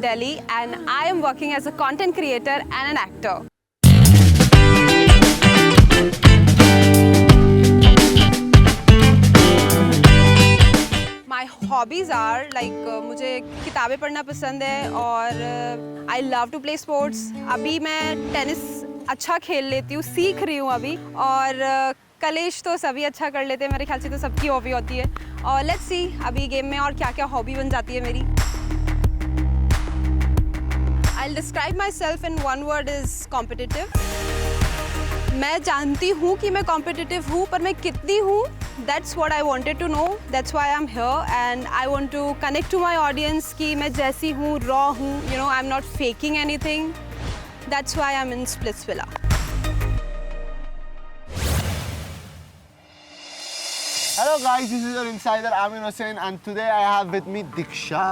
Delhi and I am working as a content creator and an actor. My hobbies are like मुझे किताबें पढ़ना पसंद है और I love to play sports. अभी मैं टेनिस अच्छा खेल लेती हूँ, सीख रही हूँ अभी और कलेश तो सभी अच्छा कर लेते हैं, मेरे ख्याल से तो सबकी हॉबी होती है और लेट्स सी अभी गेम में और क्या क्या हॉबी बन जाती है मेरी. I'll describe myself in one word is competitive. मैं जानती हूँ कि मैं competitive हूँ पर मैं कितनी हूँ that's what I wanted to know. That's why I'm here and I want to connect to my audience कि मैं जैसी हूँ, raw हूँ, you know, I'm not faking anything. That's why I'm in Splitsvilla. Hello guys, this is your insider Amin Hussain and today I have with me Diksha.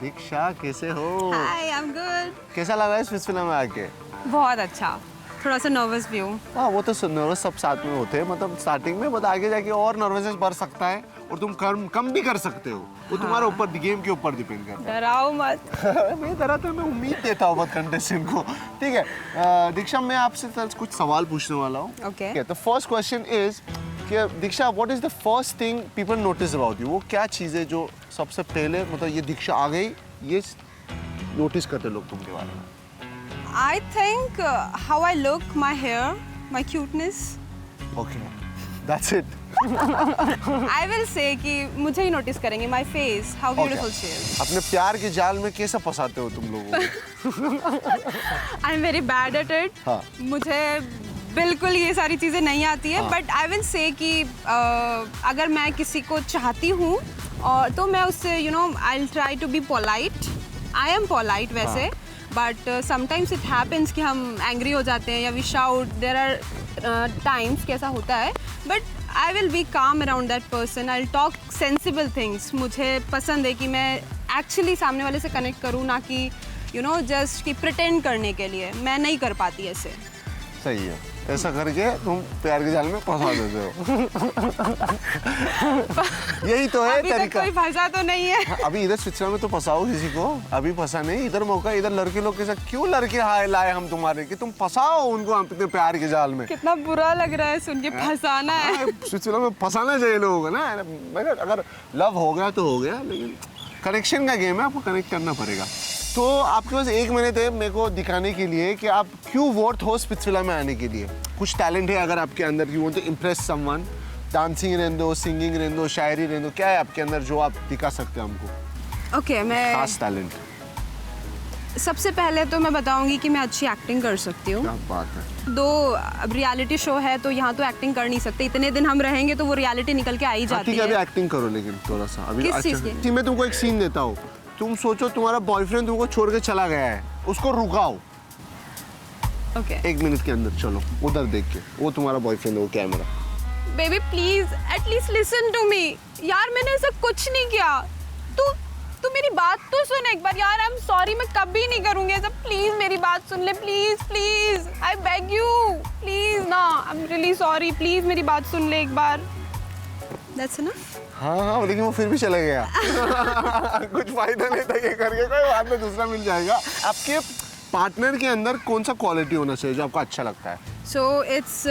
Diksha, कैसे हो? Hi, I'm good. कैसा लग रहा है Splitsvilla में आके? बहुत अच्छा. थोड़ा सा नर्वस भी हूँ. हाँ, वो तो नर्वस सब साथ में होते हैं, मतलब स्टार्टिंग में, बट आगे जाके और नर्वसनेस बढ़ सकता है और तुम कम भी कर सकते हो. वो तुम्हारे ऊपर, गेम के ऊपर डिपेंड करता है. डराओ मत. मैं डराता, मैं उम्मीद देता हूँ बहुत कंटेस्टेंट को. ठीक है, दीक्षा मैं आपसे कुछ सवाल पूछने वाला हूँ. Okay. तो फर्स्ट क्वेश्चन इज कि Diksha, what is the first thing people notice about you? वो क्या चीज़ है जो सबसे पहले, मतलब ये दीक्षा आ गई, ये नोटिस करते लोग तुमके बारे में? I think how I look, my hair, my cuteness. Okay, that's it. I will say कि मुझे ही नोटिस करेंगे, my face, how beautiful she is. अपने प्यार के जाल में कैसे फंसाते हो तुम लोगों को? I'm very bad at it. हाँ. मुझे बिल्कुल ये सारी चीज़ें नहीं आती है, but I will say कि अगर मैं किसी को चाहती हूँ और तो मैं उससे you know I'll try to be polite. I am polite वैसे. But sometimes it happens कि हम angry हो जाते हैं या we shout. There are times कैसा होता है. But I will be calm around that person. I'll talk sensible things. मुझे पसंद है कि मैं actually सामने वाले से connect करूँ, ना कि you know just कि pretend करने के लिए. मैं नहीं कर पाती ऐसे. सही है, ऐसा करके तुम प्यार के जाल में फंसा देते हो. यही तो है तरीका. अभी तक कोई फंसा तो नहीं है. अभी इधर स्विट्जरलैंड में तो फंसाओ किसी को. अभी फंसा नहीं, इधर मौका, इधर लड़के लोग के साथ क्यों लड़के हाय लाए हम तुम्हारे कि तुम फंसाओ उनको अपने प्यार के जाल में. कितना बुरा लग रहा है सुन के. फंसाना है. स्विट्जरलैंड में फंसाना चाहिए लोगों को ना. मगर अगर लव हो गया तो हो गया, लेकिन कनेक्शन का गेम है, आपको कनेक्ट करना पड़ेगा. तो आपके पास 1 मिनट है मेरे को दिखाने के लिए कि आप क्यों वर्थ हो स्प्लिट्सविला में आने के लिए. कुछ टैलेंट है अगर आपके अंदर, you want to impress someone, dancing रहने दो, सिंगिंग रहने दो, शायरी रहने दो, क्या है आपके अंदर जो आप दिखा सकते हैं हमको? ओके, मैं खास टैलेंट. सबसे पहले तो मैं बताऊंगी कि मैं अच्छी एक्टिंग कर सकती हूँ. क्या बात है. दो अब रियलिटी शो है तो यहाँ तो एक्टिंग कर नहीं सकते. इतने दिन हम रहेंगे तो वो रियलिटी निकल के आ ही जाती ठीक है, है. अभी एक्टिंग करो लेकिन थोड़ा सा अभी. किस चीज़ की? मैं तुमको एक सीन देता हूँ. तुम सोचो तुम्हारा बॉयफ्रेंड तुमको छोड़ के चला गया है, उसको रुकाओ. ओके. 1 मिनट के अंदर. चलो उधर देख के, वो तुम्हारा बॉयफ्रेंड है, वो camera. Baby please at least listen to me. यार मैंने ऐसा कुछ नहीं किया. तू मेरी बात तो सुन एक बार यार. आई एम सॉरी, मैं कभी नहीं करूँगी ऐसा. प्लीज मेरी बात सुन ले. Please please I beg you. Please ना, I am really sorry. Please मेरी बात सुन ले एक बार. That's enough. हाँ, लेकिन वो फिर भी चला गया. कुछ फायदा नहीं था ये करके. कोई बात नहीं, दूसरा मिल जाएगा. आपके पार्टनर के अंदर कौन सा क्वालिटी होना चाहिए जो आपको अच्छा लगता है? सो इट्स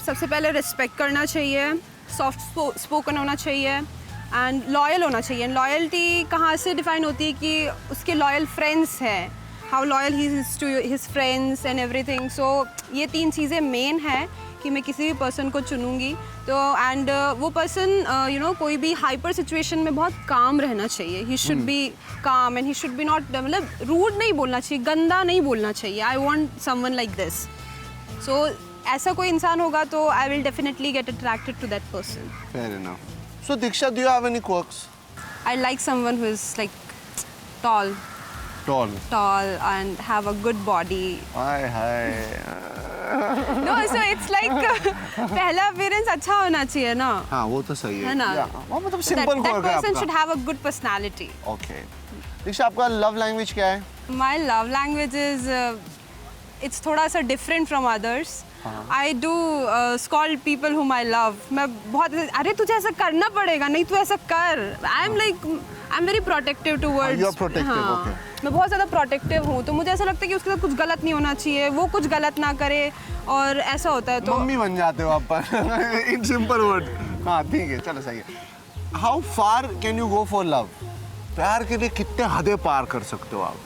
सबसे पहले रिस्पेक्ट करना चाहिए, सॉफ्ट स्पोकन होना चाहिए एंड लॉयल होना चाहिए. लॉयल्टी कहाँ से डिफाइन होती है कि उसके लॉयल फ्रेंड्स हैं, how loyal he is to his friends and everything. So ये 3 चीज़ें मेन हैं कि मैं किसी भी पर्सन को चुनूंगी तो. एंड वो पर्सन यू नो कोई भी हाइपर सिचुएशन में बहुत काम रहना चाहिए. He should be calm and he should be not, मतलब रूड नहीं बोलना चाहिए, गंदा नहीं बोलना चाहिए. I want someone like this. So ऐसा कोई इंसान होगा तो I will definitely get attracted to that person. Fair enough. So Diksha, do you have any quirks? I like someone who is like tall and have a good body. Hi. No, so it's like पहला appearance अच्छा होना चाहिए ना. हाँ, वो तो सही है ना. वो मतलब सिंपल that क्वर्क है person should आपका. have a good personality. Okay. Diksha, आपका लव लैंग्वेज क्या है? My love language is it's थोड़ा सा different from others. I do scold people whom I love. मैं बहुत, अरे तुझे ऐसा करना पड़ेगा, नहीं तू ऐसा कर. I am like I am very protective towards. You are protective, okay. मैं बहुत ज़्यादा प्रोटेक्टिव हूँ, तो मुझे ऐसा लगता है कि उसके साथ कुछ गलत नहीं होना चाहिए, वो कुछ गलत ना करे, और ऐसा होता है तो मम्मी बन जाते हो आप पर इन सिंपल वर्ड। हाँ ठीक है, चलो सही है। How far can you go for love? प्यार के लिए कितने हदें पार कर सकते हो आप?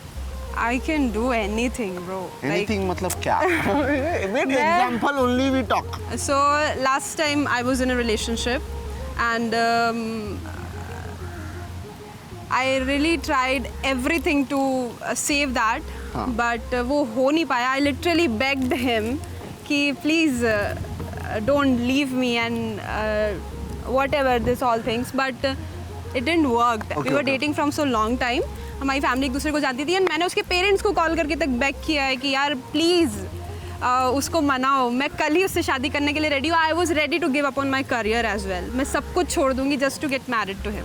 I can do anything, bro. Anything मतलब क्या? Wait, example only we talk. So last time I was in a relationship, and I really tried everything to save that, but वो हो नहीं पाया. I literally begged him कि please don't leave me and whatever this all things, but it didn't work. We were dating from so long time. हमारी family एक दूसरे को जानती थी, एंड मैंने उसके पेरेंट्स को कॉल करके तक बेग किया है कि यार प्लीज़ उसको मनाओ, मैं कल ही उससे शादी करने के लिए रेडी हूँ. I was ready to give up on my career as well. मैं सब कुछ छोड़ दूंगी just to get married to him.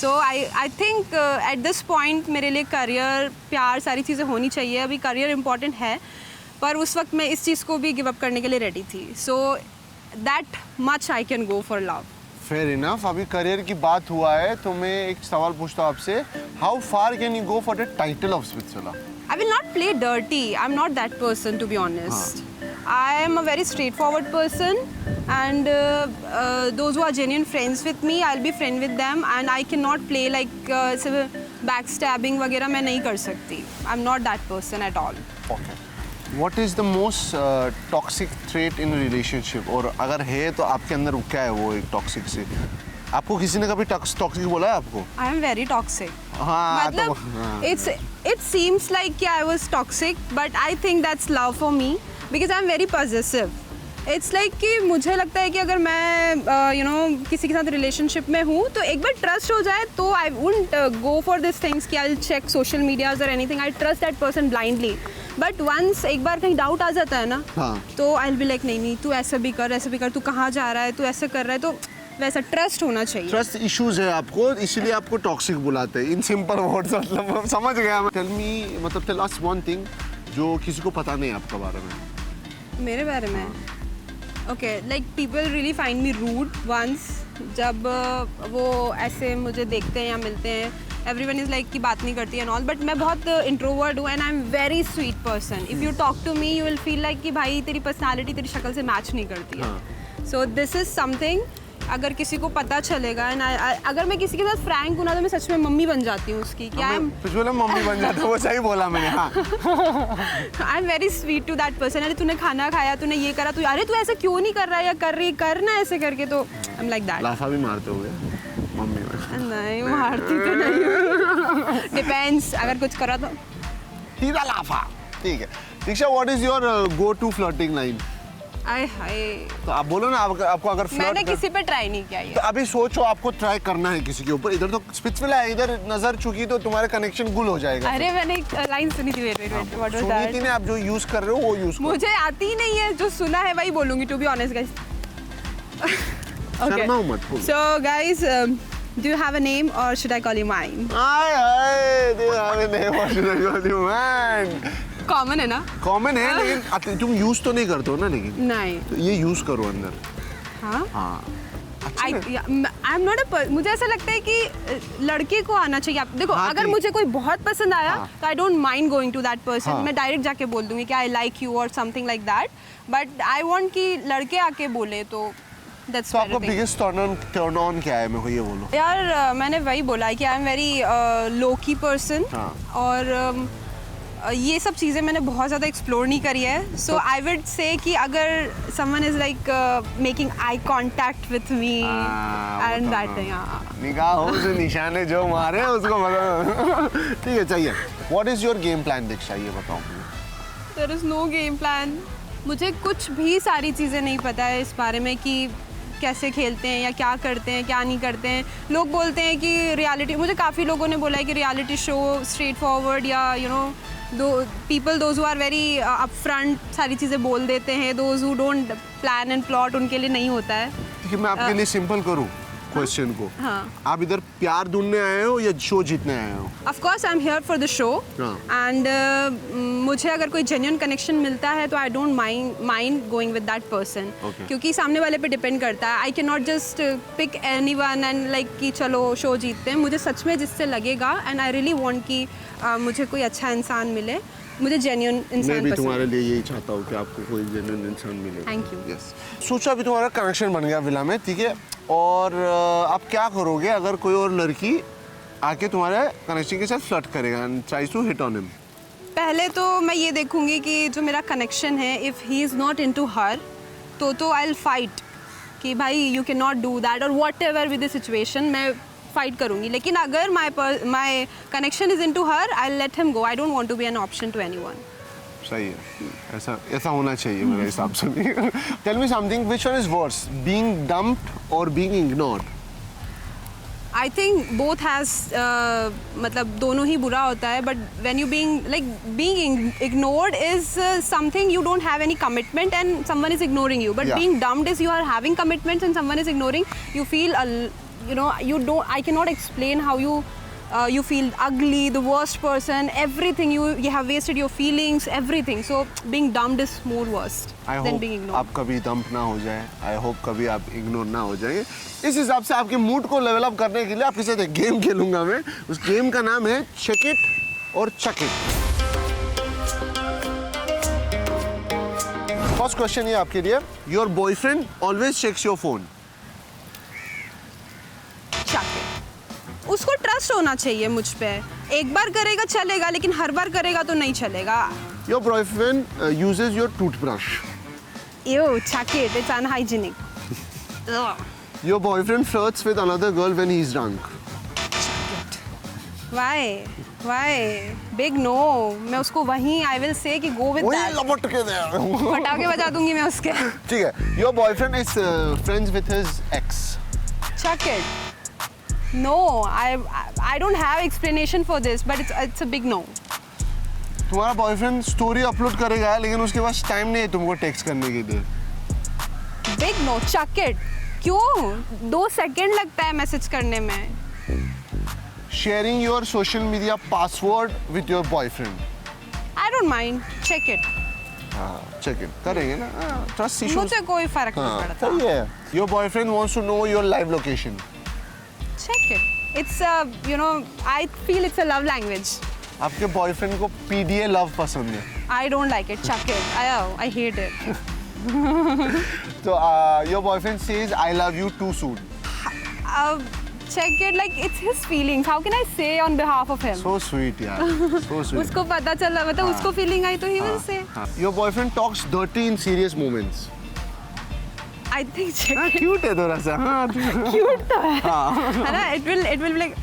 So I think at this point मेरे लिए करियर, प्यार, सारी चीज़ें होनी चाहिए. अभी करियर इंपॉर्टेंट है, पर उस वक्त मैं इस चीज़ को भी गिव अप करने के लिए रेडी थी. So that much I can go for love. Fair enough. अभी करियर की बात हुआ है तो मैं एक सवाल पूछता हूँ आपसे. How far can you go for the title of Splitsvilla? I will not play dirty. I'm not that person, to be honest. I am a very straightforward person, and those who are genuine friends with me, I'll be friend with them, and I cannot play like backstabbing वगैरह मैं नहीं कर सकती. I'm not that person at all. Okay. What is the most toxic trait in a relationship? और अगर है तो आपके अंदर क्या है वो एक टॉक्सिक से? आपको किसी ने कभी टॉक्सिक बोला है आपको? I am very toxic. हाँ, मतलब it seems like I was toxic, but I think that's love for me because I'm very possessive. It's like कि मुझे लगता है कि अगर मैं किसी के साथ रिलेशनशिप में हूँ तो एक बार ट्रस्ट हो जाए तो I wouldn't go for these things कि I'll check social medias or anything. I trust that person blindly. But once एक बार कहीं डाउट आ जाता है ना, तो I'll be like नहीं तू ऐसा भी कर, तू कहाँ जा रहा है, तू ऐसा कर रहा है, तो वैसा ट्रस्ट होना चाहिए. ट्रस्ट इश्यूज है आपको, इसीलिए आपको टॉक्सिक बुलाते हैं. इन सिंपल वर्ड्स मतलब समझ गया मैं. टेल मी, मतलब टेल अस वन थिंग जो किसी को पता नहीं है आपके बारे में. मेरे बारे में okay, like people really find me rude once. जब वो ऐसे मुझे देखते हैं या मिलते हैं, एवरीवन इज़ लाइक कि बात नहीं करती एंड ऑल, बट मैं बहुत इंट्रोवर्ट हूँ and I am very sweet person. If you talk to me you will feel like कि भाई तेरी पर्सनालिटी तेरी शक्ल से मैच नहीं करती है. सो दिस इज़ समथिंग अगर किसी को पता चलेगा, एंड अगर मैं किसी के साथ फ्रैंक हूँ ना तो मैं सच में मम्मी बन जाती हूँ उसकी. क्या मम्मी बन जाता है, वो सही बोला मैंने. हाँ, I am very sweet to that person. अरे तूने खाना खाया, तूने ये करा, तू अरे तू ऐसा क्यों नहीं कर रहा है या कर रही, करना ऐसे करके. तो आई एम लाइक दैट. लाफा भी मारते हो मम्मी? नहीं मारती तो नहीं. डिपेंड्स, अगर कुछ करा तो सीधा लाफा. ठीक है. Diksha, what is your go to flirting line? तो आप बोलो ना. आपको अगर मैंने किसी पे ट्राई नहीं किया ये. तो अभी सोचो आपको ट्राई करना है किसी के ऊपर. इधर तो स्पिट्ज़विला है, इधर नजर चुकी तो तुम्हारा कनेक्शन गुल हो जाएगा. अरे मैंने एक लाइन सुनी थी. What was that? सुनी थी ना, आप जो यूज कर रहे हो वो यूज करो. मुझे आती ही नहीं है, जो सुना है वही बोलूंगी, टू बी ऑनेस्ट गाइस. शर्माओ मत. So guys, do you have a name or should I call you mine? do you have a name or should I call you mine? Common है ना? कॉमन है, लेकिन तुम यूज तो नहीं करते हो ना. लेकिन नहीं, तो ये यूज करो अंदर. हाँ. आई एम नॉट अ, मुझे ऐसा लगता है कि लड़के को आना चाहिए. आप देखो, अगर मुझे कोई बहुत पसंद आया तो I don't mind going to that person. मैं डायरेक्ट जाके बोल दूंगी कि आई लाइक यू और something like that. But I want कि लड़के आके बोले तो that's तो आपका बिगेस्ट टर्न ऑन क्या है? मेरे को ये बोलो यार. मैंने वही बोला है कि आई एम वेरी लो की पर्सन, और ये सब चीज़ें मैंने बहुत ज़्यादा एक्सप्लोर नहीं करी है. सो आई वुड से कि अगर someone is like making eye contact with me and that, निगाहों से निशाने जो मारे उसको मतलब. ठीक है, चाहिए. What is your game plan Diksha, ये बताओ. There is no game plan. मुझे कुछ भी सारी चीज़ें नहीं पता है इस बारे में कि कैसे खेलते हैं या क्या करते हैं, क्या नहीं करते हैं. लोग बोलते हैं कि रियलिटी, मुझे काफ़ी लोगों ने बोला है कि रियलिटी शो स्ट्रेट फॉरवर्ड, या those who are very upfront सारी चीज़ें बोल देते हैं. Those who don't plan and plot, उनके लिए नहीं होता है. देखिए, मैं आपके लिए सिंपल करूँ. क्वेश्चन को। हाँ। आप इधर प्यार ढूंढने आए हो या शो जीतने आए हो? Of course I am here for the show हाँ। एंड मुझे अगर कोई जेन्युइन कनेक्शन मिलता है तो I don't mind going with that person, क्योंकि सामने वाले पे डिपेंड करता है। I can not just pick anyone and like कि चलो शो जीतते हैं। मुझे सच में जिससे लगेगा एंड आई रियली वांट कि मुझे कोई अच्छा इंसान मिले, मुझे जेन्युइन इंसान मैं भी पसंद तुम्हारे है। लिए यही चाहता हूँ कि आपको कोई जेन्युइन इंसान मिले। Thank you. यस। सोचो अभी तुम्हारा कनेक्शन बन गया विला में, ठीक है, और आप क्या करोगे अगर कोई और लड़की आके तुम्हारे कनेक्शन के साथ फ्लर्ट करेगा and tries to hit on him? पहले तो मैं ये देखूंगी कि जो मेरा कनेक्शन है, if he is not into her तो आई विल फाइट कि भाई you can not do that और whatever with the situation, मैं फाइट करूंगी। लेकिन अगर my connection is into her, I will let him go. I don't want to be an option to anyone. सही है, ऐसा होना चाहिए मेरे हिसाब से भी। Tell me something, which one is worse, being dumped और being ignored? I think both has मतलब दोनों ही बुरा होता है, but when you being ignored is something you don't have any commitment and someone is ignoring you, but Yeah. being dumped is you are having commitments and someone is ignoring, you feel I cannot explain how you feel ugly, the worst person, everything, you have wasted your feelings, everything. So being dumped is more worst I than hope being ignored. आप कभी dump ना हो जाए, I hope कभी आप ignore ना हो जाए। इस हिसाब से आपके मूड को लेवल अप करने के लिए आपके साथ एक गेम खेलूंगा मैं। उस गेम का नाम है चेक इट और चक इट। फर्स्ट क्वेश्चन ये आपके लिए, your boyfriend always checks your phone. Chuck it. उसको ट्रस्ट होना चाहिए मुझ पे। एक बार करेगा चलेगा, लेकिन हर बार करेगा तो नहीं चलेगा। Your boyfriend uses your toothbrush. Ew, chuck it. It's unhygienic. Ugh. Your boyfriend flirts with another girl when he is drunk. Why? Why? Big no. मैं उसको वहीं I will say कि go with वही that. लपट के दे। पटाखे बजा दूंगी मैं उसके। ठीक है, your boyfriend is friends with his ex. Chuck it. No, I don't have explanation for this, but it's a big no. तुम्हारा बॉयफ्रेंड स्टोरी अपलोड करेगा लेकिन उसके पास टाइम नहीं है तुमको टेक्स्ट करने के लिए। Big no. Chuck it. क्यों? 2 सेकंड लगता है मैसेज करने में। Sharing your social media password with your boyfriend. I don't mind. Check it. हाँ, चेक इन करेंगे ना, ट्रस्ट इश्यूज। मुझे कोई फर्क नहीं हाँ, पड़ता। सही है। Your boyfriend wants to know your live location. Check it. It's I feel it's a love language. आपके बॉयफ्रेंड को पीडीए लव पसंद है, I don't like it. Chuck it. I hate it. तो your boyfriend says I love you too soon. Check it. Like it's his feelings. How can I say on behalf of him? So sweet यार, so sweet. उसको पता चला, मतलब उसको feeling आई तो he will say. Your boyfriend talks dirty in serious moments. I think check it. Cute है थोड़ा सा। हाँ, Cute तो है ना? It will be like.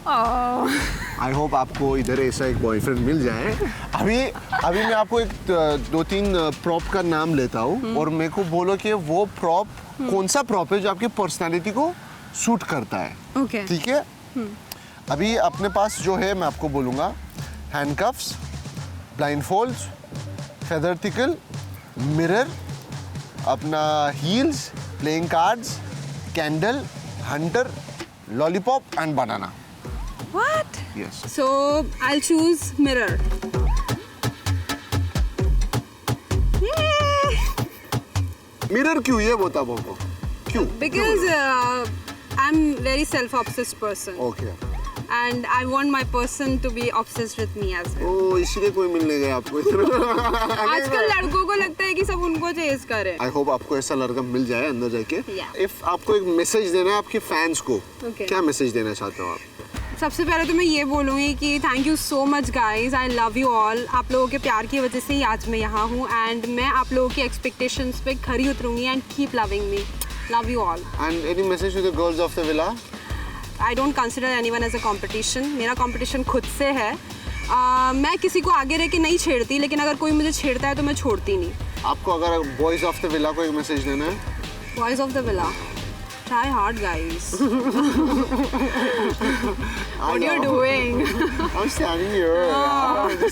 Oh. I hope आपको इधर ऐसा एक बॉयफ्रेंड मिल जाए। अभी मैं आपको एक 2-3 प्रॉप का नाम लेता हूँ और मेरे को बोलो कि वो प्रॉप कौन सा प्रॉप है जो आपकी पर्सनालिटी को सूट करता है। Okay. ठीक है, अभी अपने पास जो है मैं आपको बोलूँगा, हैंडकफ्स, ब्लाइंडफोल्ड्स, फेदर टिकल, मिरर, अपना heels, playing cards, candle, Hunter, lollipop and banana. What? Yes. So I'll choose mirror. Mirror क्यों, ये बता पापा क्यों? Because I'm very self-obsessed person. Okay. And I want my person to be obsessed with me as well. ओ, इसलिए कोई मिलने गया आपको। आजकल लड़कों को लगता है कि सब उनको चेज करे। आई होप आपको ऐसा लड़का मिल जाए अंदर जाके। Yeah. इफ आपको एक मैसेज देना है आपके फैंस को, Okay. क्या मैसेज देना चाहते हो आप? सबसे पहले तो मैं ये बोलूँगी कि thank you so much guys, I love you all. आप लोगों के प्यार की वजह से ही आज मैं यहाँ हूँ एंड मैं आप लोगों की एक्सपेक्टेशंस पे खरी उतरूँगी and keep loving me. Love you all. And any message to the girls of the villa? I don't consider anyone as a competition. मेरा कंपटीशन खुद से है। मैं किसी को आगे रह के नहीं छेड़ती, लेकिन अगर कोई मुझे छेड़ता है तो मैं छोड़ती नहीं। आपको अगर बॉयज ऑफ द विला को एक मैसेज देना है? Boys of the villa, try hard guys. What are you doing? I'm standing here.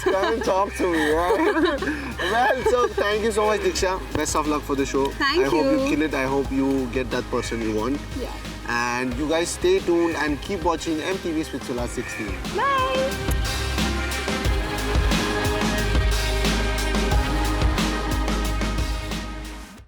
just come and talk to me, right? Well, so thank you so much, Diksha. Best of luck for the show. Thank I hope you you. kill it. I hope you get that person you want. Yeah. And you guys stay tuned and keep watching MTV Spitzola 16. Bye.